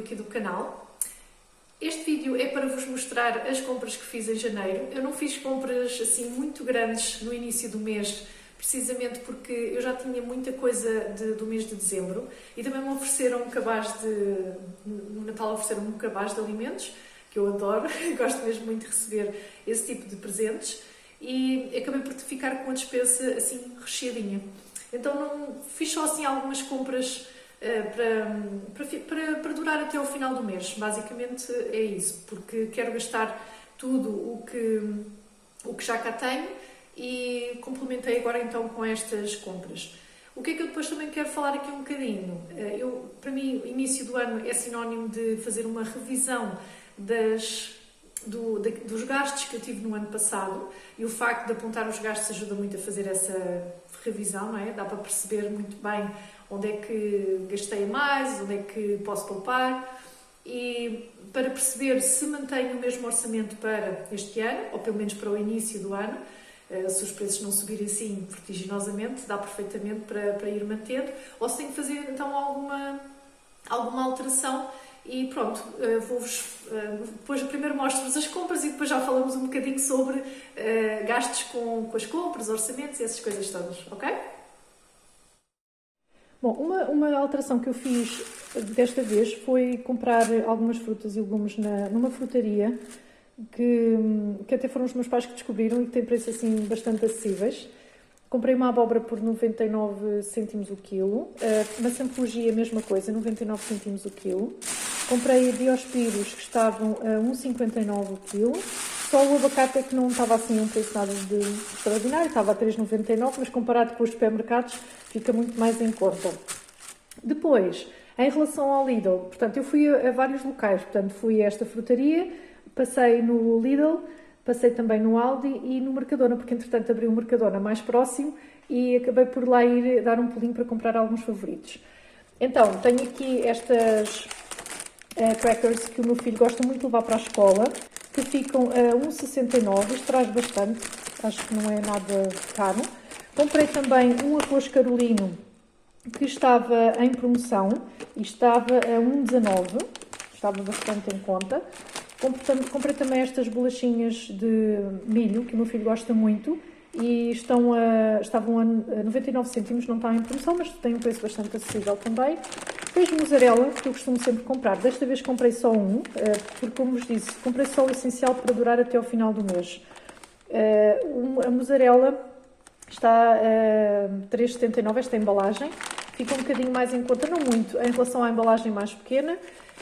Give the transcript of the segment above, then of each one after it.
aqui do canal. Este vídeo é para vos mostrar as compras que fiz em janeiro. Eu não fiz compras assim muito grandes no início do mês, precisamente porque eu já tinha muita coisa do mês de dezembro e também me ofereceram um cabaz no Natal ofereceram-me um cabaz de alimentos, que eu adoro, gosto mesmo muito de receber esse tipo de presentes e acabei por ficar com a despensa assim recheadinha. Então não fiz só assim algumas compras para durar até ao final do mês. Basicamente é isso, porque quero gastar tudo o que já cá tenho e complementei agora então com estas compras. O que é que eu depois também quero falar aqui um bocadinho? Para mim, o início do ano é sinónimo de fazer uma revisão dos gastos que eu tive no ano passado, e o facto de apontar os gastos ajuda muito a fazer essa revisão, não é? Dá para perceber muito bem onde é que gastei mais, onde é que posso poupar, e para perceber se mantenho o mesmo orçamento para este ano, ou pelo menos para o início do ano. Se os preços não subirem assim vertiginosamente, dá perfeitamente para ir mantendo, ou se tem que fazer então alguma alteração. E pronto, depois primeiro mostro-vos as compras e depois já falamos um bocadinho sobre gastos com as compras, orçamentos e essas coisas todas, ok? Bom, uma alteração que eu fiz desta vez foi comprar algumas frutas e legumes numa frutaria que até foram os meus pais que descobriram e que tem preços assim bastante acessíveis. Comprei uma abóbora por 99 cêntimos o quilo, maçã fugi a mesma coisa, 99 cêntimos o quilo. Comprei diospíros que estavam a 1,59 o quilo. Só o abacate é que não estava assim um preço nada de extraordinário, estava a 3,99, mas comparado com os supermercados fica muito mais em conta. Depois, em relação ao Lidl, portanto, eu fui a vários locais, portanto, fui a esta frutaria, passei no Lidl, passei também no Aldi e no Mercadona, porque entretanto abri um Mercadona mais próximo e acabei por lá ir dar um pulinho para comprar alguns favoritos. Então, tenho aqui estas crackers que o meu filho gosta muito de levar para a escola, que ficam a 1,69, isto traz bastante, acho que não é nada caro. Comprei também um arroz carolino que estava em promoção e estava a 1,19, estava bastante em conta. Comprei também estas bolachinhas de milho, que o meu filho gosta muito, e estavam a 99 cêntimos, não está em promoção, mas tem um preço bastante acessível também. Queijo mussarela, que eu costumo sempre comprar. Desta vez comprei só um, porque, como vos disse, comprei só o essencial para durar até ao final do mês. A mussarela está a 3,79, esta embalagem. Fica um bocadinho mais em conta, não muito, em relação à embalagem mais pequena.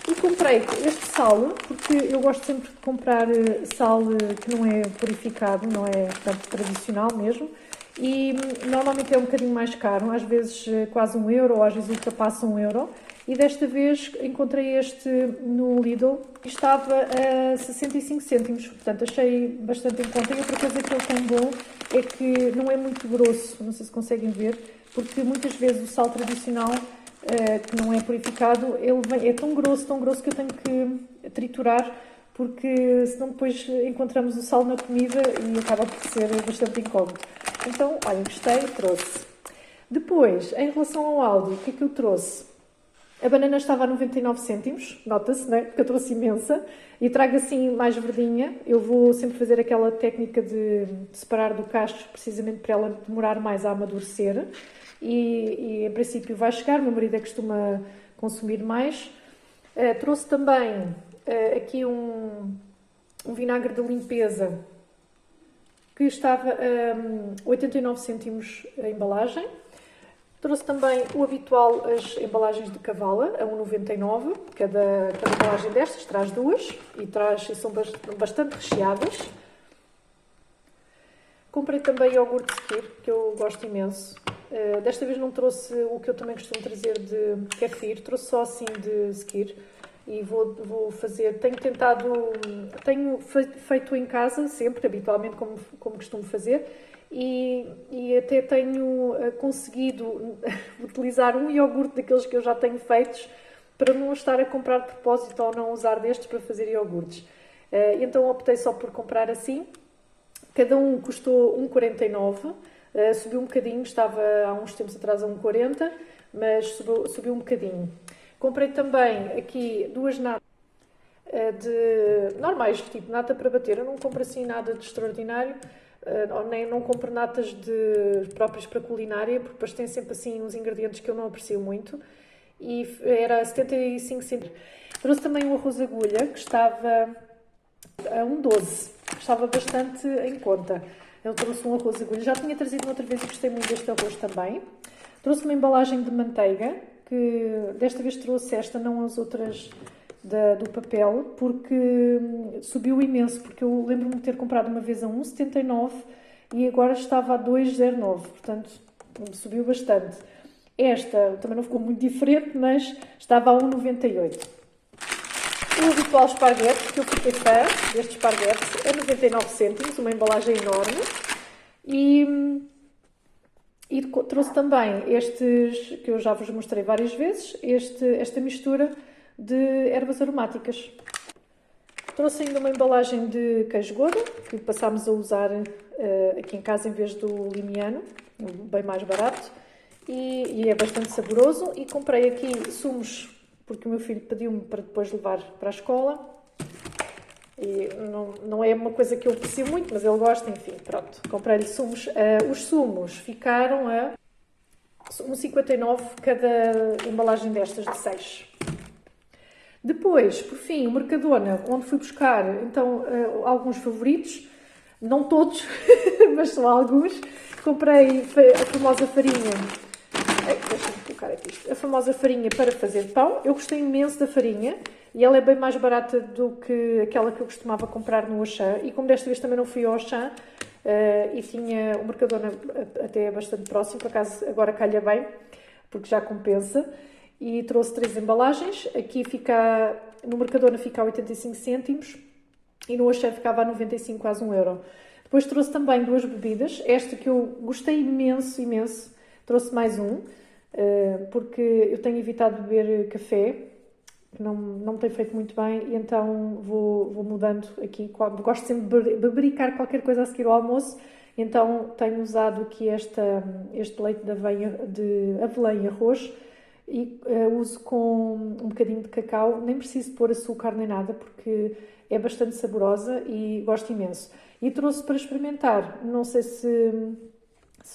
E comprei este sal, porque eu gosto sempre de comprar sal que não é purificado, não é, portanto, tradicional mesmo. E normalmente é um bocadinho mais caro, às vezes quase €1, ou às vezes ultrapassa €1. E desta vez encontrei este no Lidl e estava a 65 cêntimos, portanto achei bastante em conta. E outra coisa que ele tem bom é que não é muito grosso, não sei se conseguem ver, porque muitas vezes o sal tradicional, que não é purificado, ele é tão grosso que eu tenho que triturar, porque senão depois encontramos o sal na comida e acaba por ser bastante incómodo. Então, olha, gostei, trouxe. Depois, em relação ao Aldi, o que é que eu trouxe? A banana estava a 99 cêntimos, nota-se, né? Porque eu trouxe imensa, e trago assim mais verdinha. Eu vou sempre fazer aquela técnica de separar do cacho, precisamente para ela demorar mais a amadurecer. E em princípio vai chegar, meu marido costuma consumir mais. Trouxe também aqui um vinagre de limpeza que estava a 89 cêntimos a embalagem. Trouxe também o habitual, as embalagens de cavala, a 1,99. Cada embalagem destas traz duas e são bastante recheadas. Comprei também iogurte Skir, que eu gosto imenso. Desta vez não trouxe o que eu também costumo trazer de kefir, trouxe só assim de Skir. E vou fazer, tenho feito em casa sempre, habitualmente, como costumo fazer. E até tenho conseguido utilizar um iogurte daqueles que eu já tenho feitos para não estar a comprar de propósito ou não usar destes para fazer iogurtes. Então optei só por comprar assim. Cada um custou 1,49, subiu um bocadinho, estava há uns tempos atrás a 1,40, mas subiu um bocadinho. Comprei também aqui duas natas de normais, tipo nata para bater. Eu não compro assim nada de extraordinário, nem não compro natas próprias para culinária, porque depois tem sempre assim uns ingredientes que eu não aprecio muito. E era 75 centímetros. Trouxe também um arroz agulha que estava a 1,12. Estava bastante em conta. Eu trouxe um arroz agulha. Já tinha trazido outra vez e gostei muito deste arroz também. Trouxe uma embalagem de manteiga, que desta vez trouxe esta, não as outras do papel, porque subiu imenso, porque eu lembro-me de ter comprado uma vez a 1,79 e agora estava a 2,09, portanto subiu bastante. Esta também não ficou muito diferente, mas estava a 1,98. O habitual esparguete, que eu fiquei fã deste esparguete, é 99 cêntimos, uma embalagem enorme. E trouxe também estes, que eu já vos mostrei várias vezes, esta mistura de ervas aromáticas. Trouxe ainda uma embalagem de queijo Gouda, que passámos a usar aqui em casa em vez do limiano, bem mais barato, e é bastante saboroso. E comprei aqui sumos, porque o meu filho pediu-me para depois levar para a escola. E não é uma coisa que eu aprecio muito, mas ele gosta, enfim, pronto. Comprei-lhe sumos. Os sumos ficaram a 1,59 cada embalagem destas de 6. Depois, por fim, o Mercadona, onde fui buscar, então, alguns favoritos. Não todos, mas só alguns. Comprei a famosa farinha. Deixa-me colocar aqui isto. A famosa farinha para fazer pão. Eu gostei imenso da farinha e ela é bem mais barata do que aquela que eu costumava comprar no Auchan. E como desta vez também não fui ao Auchan e tinha o Mercadona até bastante próximo, por acaso agora calha bem, porque já compensa. E trouxe 3 embalagens. Aqui no Mercadona fica a 85 cêntimos e no Auchan ficava a 95, quase 1 euro. Depois trouxe também 2 bebidas. Esta que eu gostei imenso, imenso. Trouxe mais um, porque eu tenho evitado beber café, que não me tem feito muito bem, e então vou mudando aqui. Gosto sempre de bebericar qualquer coisa a seguir ao almoço, então tenho usado aqui este leite de avelã e arroz, e uso com um bocadinho de cacau. Nem preciso pôr açúcar nem nada, porque é bastante saborosa e gosto imenso. E trouxe para experimentar, não sei se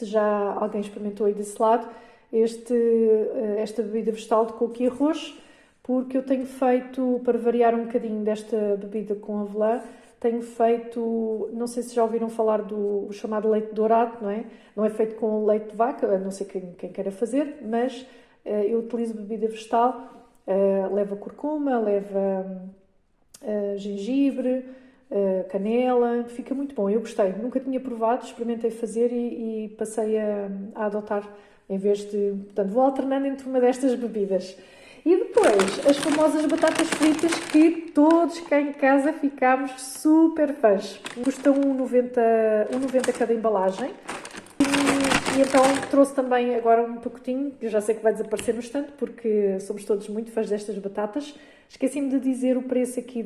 já alguém experimentou aí desse lado, esta bebida vegetal de coco e arroz, porque eu tenho feito, para variar um bocadinho desta bebida com avelã, tenho feito, não sei se já ouviram falar do chamado leite dourado, não é? Não é feito com leite de vaca, a não ser quem queira fazer, mas eu utilizo bebida vegetal, leva curcuma, leva gengibre, canela, fica muito bom, eu gostei, nunca tinha provado, experimentei fazer e passei a adotar, em vez de, portanto, vou alternando entre uma destas bebidas. E depois, as famosas batatas fritas, que todos cá em casa ficámos super fãs. Custam 1,90 cada embalagem. E então trouxe também agora um pacotinho, que eu já sei que vai desaparecer no estante, porque somos todos muito fãs destas batatas. Esqueci-me de dizer o preço aqui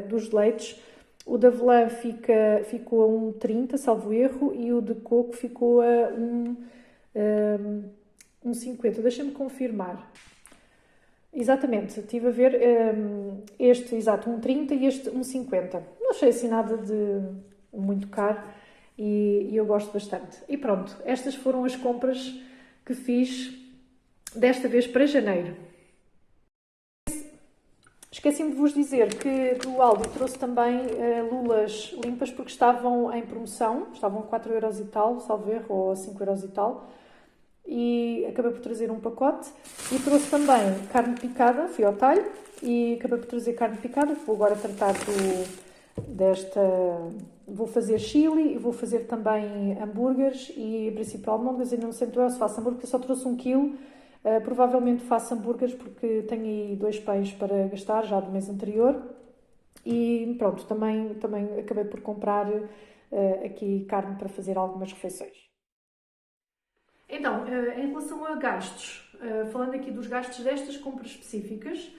dos leites. O de avelã ficou a 1,30, salvo erro, e o de coco ficou a 1,50. Deixa-me confirmar. Exatamente, estive a ver este, exato, 1,30 e este 1,50. Não achei assim nada de muito caro e eu gosto bastante. E pronto, estas foram as compras que fiz desta vez para janeiro. Esqueci-me de vos dizer que do Aldi trouxe também lulas limpas porque estavam em promoção, estavam a 4 euros e tal, salvo erro, ou a 5 euros e tal. E acabei por trazer um pacote e trouxe também carne picada, fui ao talho e acabei por trazer carne picada. Vou agora tratar vou fazer chili e vou fazer também hambúrgueres e a princípio almôndegas. Ainda não sei muito bem se faço hambúrguer, só trouxe 1 quilo. Provavelmente faço hambúrgueres porque tenho aí 2 pães para gastar já do mês anterior. E pronto, também acabei por comprar aqui carne para fazer algumas refeições. Então, em relação a gastos, falando aqui dos gastos destas compras específicas,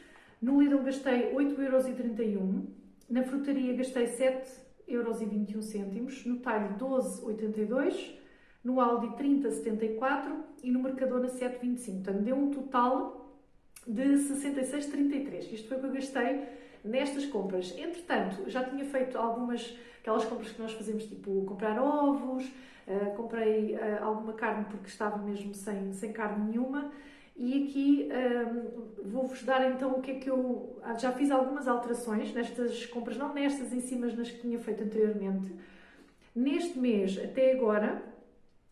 no Lidl gastei 8,31€, na frutaria gastei 7,21€, no talho 12,82€, no Aldi 30,74€ e no Mercadona 7,25€. Portanto, deu um total de 66,33. Isto foi o que eu gastei nestas compras. Entretanto, já tinha feito aquelas compras que nós fazemos, tipo comprar ovos, comprei alguma carne porque estava mesmo sem carne nenhuma. E aqui vou-vos dar então o que é que eu... Já fiz algumas alterações nestas compras, não nestas em si, mas nas que tinha feito anteriormente. Neste mês, até agora,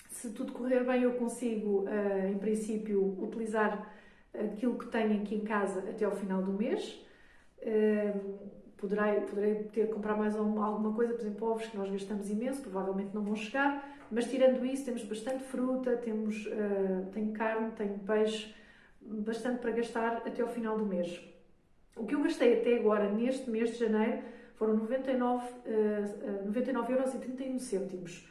se tudo correr bem, eu consigo, em princípio, utilizar aquilo que tenho aqui em casa até ao final do mês. Poderei ter que comprar mais alguma coisa, por exemplo, ovos que nós gastamos imenso, provavelmente não vão chegar, mas tirando isso, temos bastante fruta, tenho carne, tenho peixe, bastante para gastar até ao final do mês. O que eu gastei até agora, neste mês de janeiro, foram 99,31€.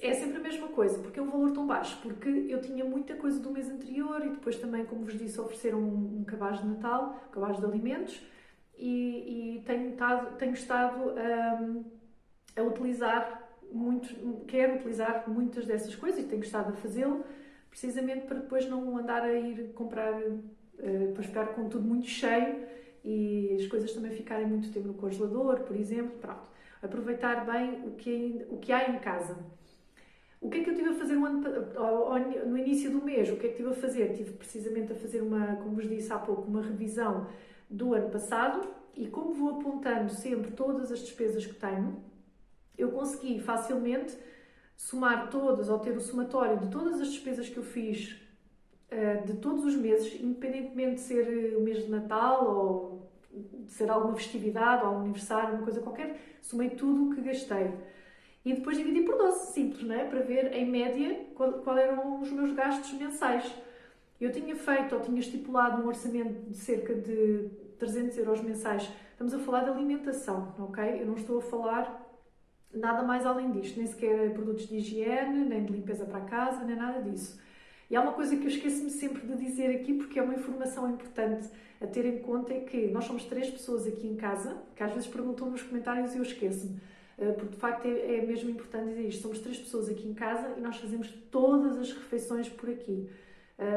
É sempre a mesma coisa, porque é um valor tão baixo, porque eu tinha muita coisa do mês anterior e depois também, como vos disse, ofereceram um cabaz de Natal, um cabaz de alimentos, e tenho estado a utilizar quero utilizar muitas dessas coisas e tenho estado a fazê-lo, precisamente para depois não andar a ir comprar, depois ficar com tudo muito cheio e as coisas também ficarem muito tempo no congelador, por exemplo. Pronto, aproveitar bem o que há em casa. O que é que eu estive a fazer no início do mês? O que é que estive a fazer? Estive precisamente a fazer como vos disse há pouco, uma revisão do ano passado, e como vou apontando sempre todas as despesas que tenho, eu consegui facilmente somar todas, ou ter o somatório de todas as despesas que eu fiz de todos os meses, independentemente de ser o mês de Natal ou de ser alguma festividade ou um aniversário, uma coisa qualquer, somei tudo o que gastei. E depois dividi por 12, simples, não é? Para ver, em média, qual eram os meus gastos mensais. Eu tinha feito, ou tinha estipulado um orçamento de cerca de 300€ mensais. Estamos a falar de alimentação, ok? Eu não estou a falar nada mais além disto, nem sequer produtos de higiene, nem de limpeza para a casa, nem nada disso. E há uma coisa que eu esqueço-me sempre de dizer aqui, porque é uma informação importante a ter em conta, é que nós somos 3 pessoas aqui em casa, que às vezes perguntam nos comentários e eu esqueço-me. Porque de facto é mesmo importante dizer isto. Somos 3 pessoas aqui em casa e nós fazemos todas as refeições por aqui.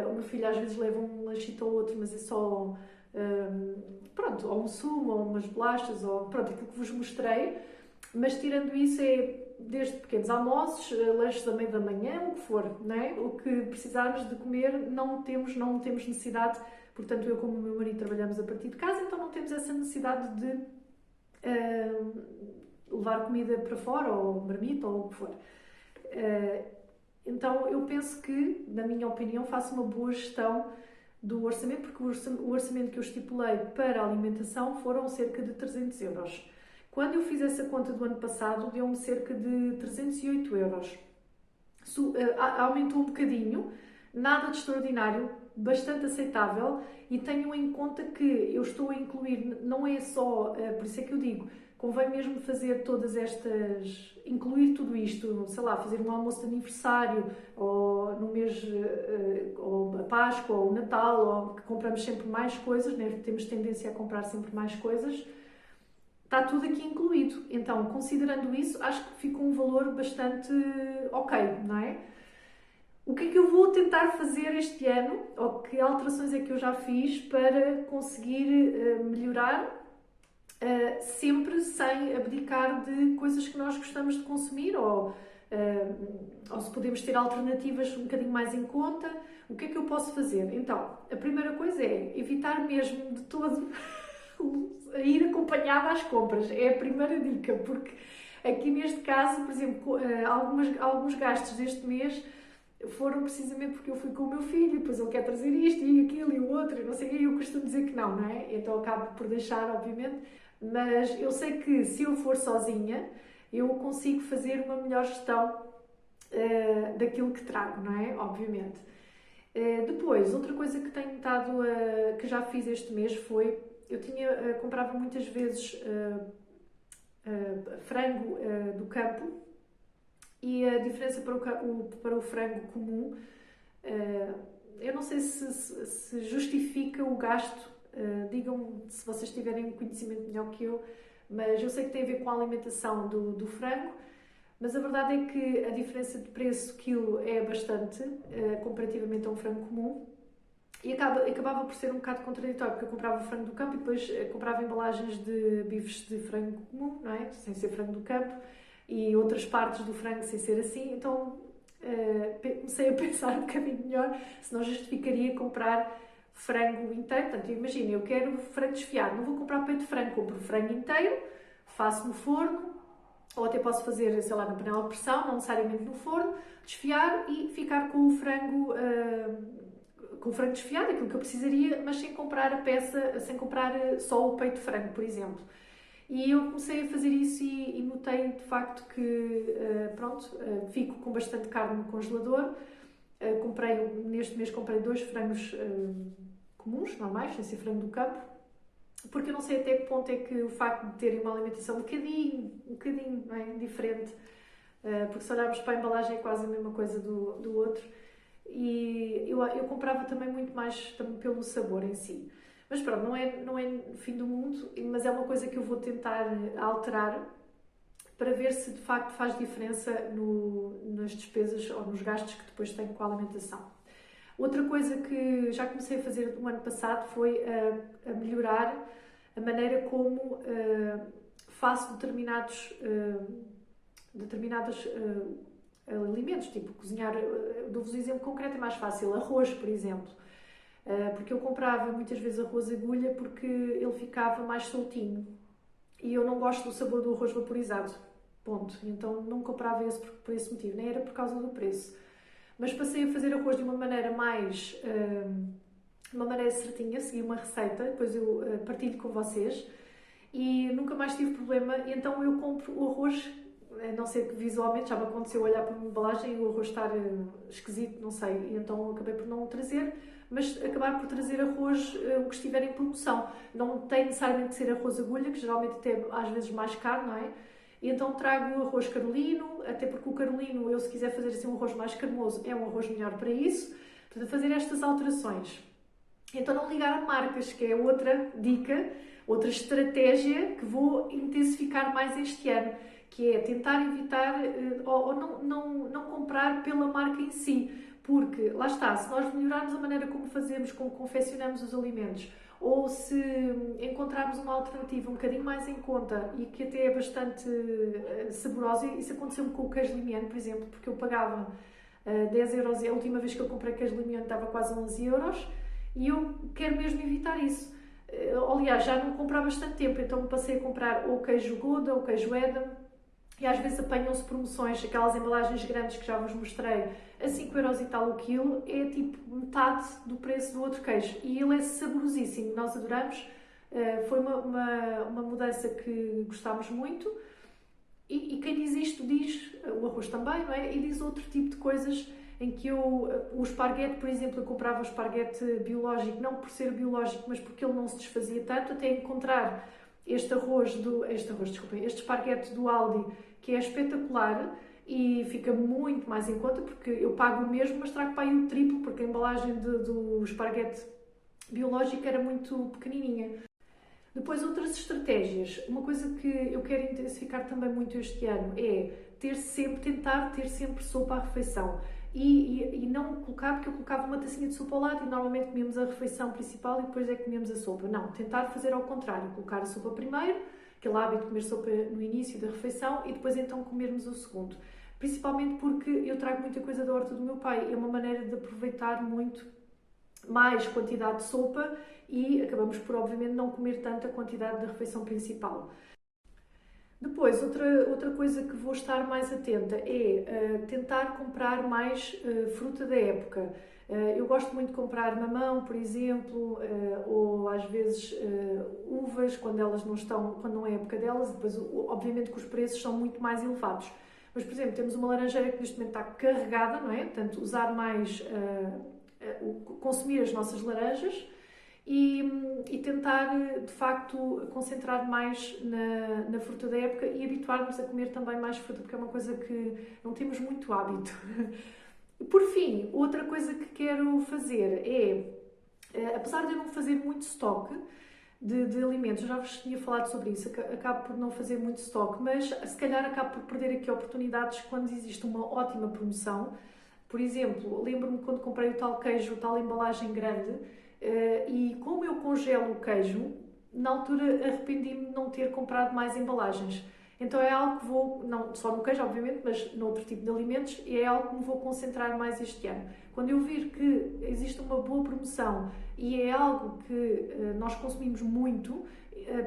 O meu filho às vezes leva um lanchito ou outro, mas é só pronto, ou um sumo, ou umas bolachas, ou pronto, aquilo que vos mostrei. Mas tirando isso, é desde pequenos almoços, lanches a meio da manhã, o que for, não é? O que precisarmos de comer, não temos necessidade. Portanto, eu como o meu marido trabalhamos a partir de casa, então não temos essa necessidade de levar comida para fora, ou marmita, ou o que for. Então, eu penso que, na minha opinião, faço uma boa gestão do orçamento, porque o orçamento que eu estipulei para a alimentação foram cerca de 300€. Quando eu fiz essa conta do ano passado, deu-me cerca de 308€. Aumentou um bocadinho, nada de extraordinário, bastante aceitável, e tenham em conta que eu estou a incluir, não é só, por isso é que eu digo, convém mesmo fazer todas estas, incluir tudo isto, sei lá, fazer um almoço de aniversário, ou no mês, ou a Páscoa, ou o Natal, ou que compramos sempre mais coisas, né? Temos tendência a comprar sempre mais coisas. Está tudo aqui incluído. Então, considerando isso, acho que fica um valor bastante ok, não é? O que é que eu vou tentar fazer este ano, ou que alterações é que eu já fiz para conseguir melhorar, sempre sem abdicar de coisas que nós gostamos de consumir, ou se podemos ter alternativas um bocadinho mais em conta. O que é que eu posso fazer? Então, a primeira coisa é evitar mesmo de todo a ir acompanhada às compras. É a primeira dica, porque aqui neste caso, por exemplo, alguns gastos deste mês foram precisamente porque eu fui com o meu filho e depois ele quer trazer isto e aquilo e o outro e não sei o quê, e eu costumo dizer que não, não é? Então acabo por deixar, obviamente, mas eu sei que se eu for sozinha, eu consigo fazer uma melhor gestão daquilo que trago, não é? Obviamente. Depois, outra coisa que tenho estado que já fiz este mês foi, eu comprava muitas vezes frango do campo, e a diferença para o frango comum, eu não sei se justifica o gasto, digam-me se vocês tiverem um conhecimento melhor que eu, mas eu sei que tem a ver com a alimentação do frango, mas a verdade é que a diferença de preço quilo é bastante, comparativamente a um frango comum. E acabava por ser um bocado contraditório, porque eu comprava frango do campo e depois comprava embalagens de bifes de frango comum, não é? Sem ser frango do campo, e outras partes do frango sem ser assim. Então comecei a pensar um bocadinho melhor se não justificaria comprar frango inteiro. Portanto, imagina, eu quero frango desfiado, não vou comprar peito de frango, compro frango inteiro, faço no forno, ou até posso fazer, sei lá, na panela de pressão, não necessariamente no forno, desfiar e ficar com o frango desfiado, aquilo que eu precisaria, mas sem comprar a peça, sem comprar só o peito de frango, por exemplo. E eu comecei a fazer isso e notei de facto que, fico com bastante carne no congelador. Neste mês comprei 2 frangos comuns, normais, sem ser frango do campo, porque eu não sei até que ponto é que o facto de terem uma alimentação um bocadinho não é, diferente, porque se olharmos para a embalagem é quase a mesma coisa do outro, e eu comprava também muito mais também pelo sabor em si. Mas pronto, não é o fim do mundo, mas é uma coisa que eu vou tentar alterar para ver se de facto faz diferença nas despesas ou nos gastos que depois tenho com a alimentação. Outra coisa que já comecei a fazer no ano passado foi a melhorar a maneira como faço determinados alimentos, tipo cozinhar. Dou-vos um exemplo concreto, é mais fácil. Arroz, por exemplo. Porque eu comprava muitas vezes arroz agulha porque ele ficava mais soltinho. E eu não gosto do sabor do arroz vaporizado. Ponto. Então não comprava esse por esse motivo, nem era por causa do preço. Mas passei a fazer arroz de uma maneira uma maneira certinha, segui uma receita, depois eu partilho com vocês e nunca mais tive problema. E então eu compro o arroz, a não ser que visualmente já me aconteceu olhar para uma embalagem e o arroz estar esquisito, não sei, e então acabei por não o trazer, mas acabar por trazer arroz o que estiver em promoção. Não tem necessariamente de ser arroz agulha, que geralmente até às vezes mais caro, não é? E então trago o arroz carolino, até porque o carolino, eu se quiser fazer assim um arroz mais cremoso, é um arroz melhor para isso. Portanto, fazer estas alterações. Então não ligar a marcas, que é outra dica, outra estratégia que vou intensificar mais este ano, que é tentar evitar ou não comprar pela marca em si. Porque, lá está, se nós melhorarmos a maneira como fazemos, como confeccionamos os alimentos, ou se encontrarmos uma alternativa um bocadinho mais em conta e que até é bastante saborosa, isso aconteceu-me com o queijo limiano, por exemplo, porque eu pagava 10 euros e a última vez que eu comprei queijo limiano estava quase 11 euros e eu quero mesmo evitar isso. Aliás, já não compro há bastante tempo, então passei a comprar ou queijo Gouda ou queijo Edam e às vezes apanham-se promoções, aquelas embalagens grandes que já vos mostrei, a 5 euros e tal o quilo, é tipo metade do preço do outro queijo. E ele é saborosíssimo, nós adoramos. Foi uma mudança que gostámos muito. E quem diz isto diz o arroz também, não é? E diz outro tipo de coisas em que o esparguete, por exemplo, eu comprava o esparguete biológico, não por ser biológico, mas porque ele não se desfazia tanto, até encontrar este esparguete do Aldi, que é espetacular e fica muito mais em conta, porque eu pago o mesmo, mas trago para aí o triplo, porque a embalagem do esparguete biológico era muito pequenininha. Depois, outras estratégias. Uma coisa que eu quero intensificar também muito este ano é tentar ter sempre sopa à refeição. E não colocar, porque eu colocava uma tacinha de sopa ao lado e normalmente comíamos a refeição principal e depois é que comíamos a sopa. Não, tentar fazer ao contrário, colocar a sopa primeiro, aquele hábito de comer sopa no início da refeição e depois então comermos o segundo. Principalmente porque eu trago muita coisa da horta do meu pai, é uma maneira de aproveitar muito mais quantidade de sopa e acabamos por, obviamente, não comer tanta quantidade da refeição principal. Depois, outra coisa que vou estar mais atenta é tentar comprar mais fruta da época. Eu gosto muito de comprar mamão, por exemplo, ou às vezes uvas quando quando não é época delas, e depois, obviamente, que os preços são muito mais elevados. Mas, por exemplo, temos uma laranjeira que neste momento está carregada, não é? Portanto, usar mais, consumir as nossas laranjas e tentar, de facto, concentrar mais na fruta da época e habituar-nos a comer também mais fruta, porque é uma coisa que não temos muito hábito. Por fim, outra coisa que quero fazer apesar de eu não fazer muito estoque de alimentos, eu já vos tinha falado sobre isso, acabo por não fazer muito estoque, mas se calhar acabo por perder aqui oportunidades quando existe uma ótima promoção. Por exemplo, lembro-me quando comprei o tal queijo, a tal embalagem grande, E como eu congelo o queijo, na altura arrependi-me de não ter comprado mais embalagens. Então é algo que vou, não só no queijo obviamente, mas noutro tipo de alimentos, e é algo que me vou concentrar mais este ano. Quando eu vir que existe uma boa promoção e é algo que nós consumimos muito,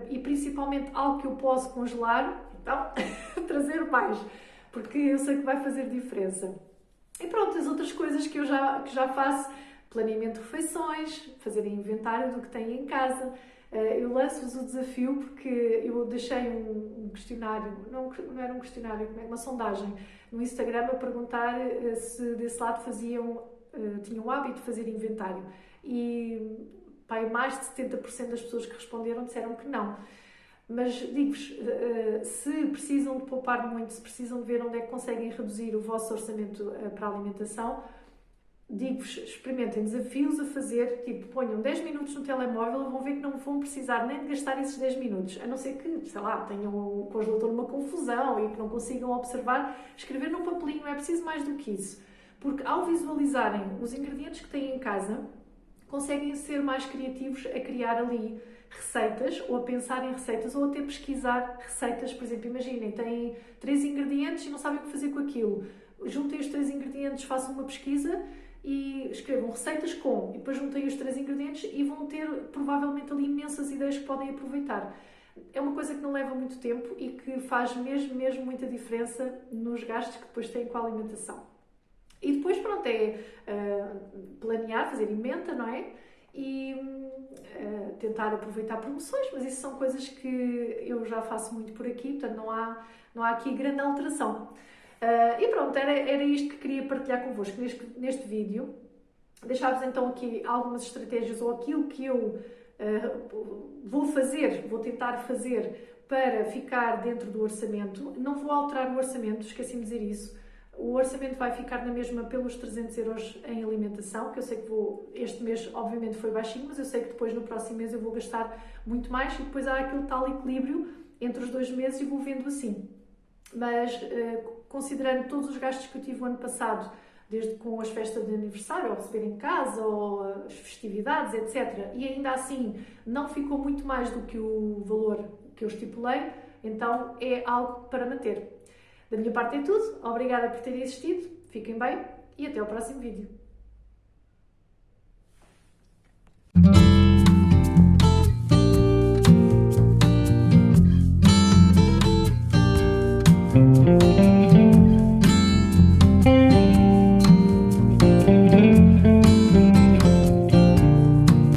e principalmente algo que eu posso congelar, então trazer mais, porque eu sei que vai fazer diferença. E pronto, as outras coisas que eu já faço, planeamento de refeições, fazer inventário do que têm em casa. Eu lanço-vos o desafio porque eu deixei um questionário, não era um questionário, uma sondagem no Instagram a perguntar se desse lado tinham o hábito de fazer inventário. E mais de 70% das pessoas que responderam disseram que não. Mas digo-vos, se precisam de poupar muito, se precisam de ver onde é que conseguem reduzir o vosso orçamento para a alimentação, digo-vos, experimentem desafios a fazer, tipo, ponham 10 minutos no telemóvel e vão ver que não vão precisar nem de gastar esses 10 minutos, a não ser que, sei lá, tenham o congelador numa confusão e que não consigam observar. Escrever num papelinho não é preciso mais do que isso, porque ao visualizarem os ingredientes que têm em casa, conseguem ser mais criativos a criar ali receitas, ou a pensar em receitas, ou até pesquisar receitas. Por exemplo, imaginem, têm 3 ingredientes e não sabem o que fazer com aquilo. Juntem os 3 ingredientes, façam uma pesquisa e escrevam receitas com, e depois juntem os 3 ingredientes e vão ter provavelmente ali imensas ideias que podem aproveitar. É uma coisa que não leva muito tempo e que faz mesmo muita diferença nos gastos que depois têm com a alimentação. E depois, pronto, é planear, fazer emenda, não é? E tentar aproveitar promoções, mas isso são coisas que eu já faço muito por aqui, portanto não há aqui grande alteração. E pronto, era isto que queria partilhar convosco neste vídeo. Deixar-vos então aqui algumas estratégias ou aquilo que eu vou tentar fazer para ficar dentro do orçamento. Não vou alterar o orçamento, esqueci-me de dizer isso. O orçamento vai ficar na mesma pelos 300 euros em alimentação, que eu sei que este mês obviamente foi baixinho, mas eu sei que depois no próximo mês eu vou gastar muito mais e depois há aquele tal equilíbrio entre os 2 meses e vou vendo assim. Mas considerando todos os gastos que eu tive o ano passado, desde com as festas de aniversário, ou receber em casa, ou as festividades, etc. E ainda assim não ficou muito mais do que o valor que eu estipulei, então é algo para manter. Da minha parte é tudo, obrigada por terem assistido, fiquem bem e até ao próximo vídeo.